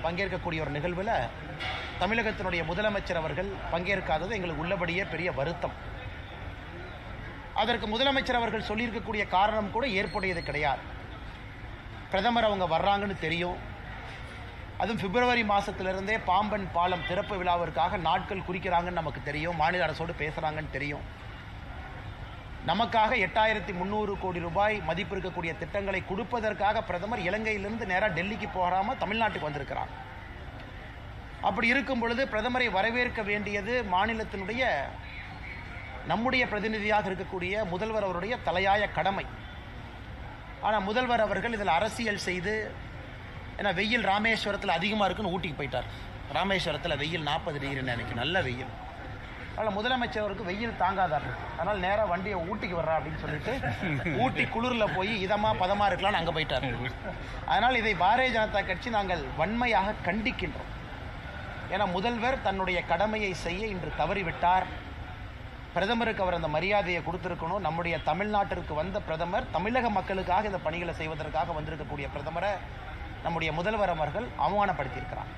பங்கேற்கக்கூடிய ஒரு நிகழ்வில் தமிழகத்தினுடைய முதலமைச்சர் அவர்கள் பங்கேற்காதது எங்களுக்கு உள்ளபடியே பெரிய வருத்தம். அதற்கு முதலமைச்சர் அவர்கள் சொல்லியிருக்கக்கூடிய காரணம் கூட ஏற்புடையது கிடையாது. பிரதமர் அவங்க வர்றாங்கன்னு தெரியும். அதுவும் பிப்ரவரி மாதத்திலிருந்தே பாம்பன் பாலம் திறப்பு விழாவிற்காக நாட்கள் குறிக்கிறாங்கன்னு நமக்கு தெரியும். மாநில அரசோடு பேசுகிறாங்கன்னு தெரியும். நமக்காக 8300 கோடி ரூபாய் மதிப்பு இருக்கக்கூடிய திட்டங்களை கொடுப்பதற்காக பிரதமர் இலங்கையிலிருந்து நேராக டெல்லிக்கு போகாமல் தமிழ்நாட்டுக்கு வந்திருக்கிறார். அப்படி இருக்கும் பொழுது பிரதமரை வரவேற்க வேண்டியது மாநிலத்தினுடைய நம்முடைய பிரதிநிதியாக இருக்கக்கூடிய முதல்வர் அவருடைய தலையாய கடமை. ஆனால் முதல்வர் அவர்கள் இதில் அரசியல் செய்து, ஏன்னா வெயில் ராமேஸ்வரத்தில் அதிகமாக இருக்குன்னு ஊட்டிக்கு போயிட்டார். ராமேஸ்வரத்தில் வெயில் 40 டிகிரின்னு எனக்கு நல்ல வெயில். அதனால் முதலமைச்சருக்கு வெயில் தாங்காதார். அதனால் நேராக வண்டியை ஊட்டிக்கு வர்றா அப்படின்னு சொல்லிட்டு ஊட்டி குளிரில் போய் பதமாக இருக்கலாம்னு அங்கே போயிட்டார். அதனால் இதை பாரதிய ஜனதா கட்சி நாங்கள் வன்மையாக கண்டிக்கின்றோம். ஏன்னா முதல்வர் தன்னுடைய கடமையை செய்ய இன்று தவறிவிட்டார். பிரதமருக்கு அவர் அந்த மரியாதையை கொடுத்துருக்கணும். நம்முடைய தமிழ்நாட்டிற்கு வந்த பிரதமர் தமிழக மக்களுக்காக இந்த பணிகளை செய்வதற்காக வந்திருக்கக்கூடிய பிரதமரை நம்முடைய முதல்வர் அவர்கள் அவமானப்படுத்தியிருக்கிறார்.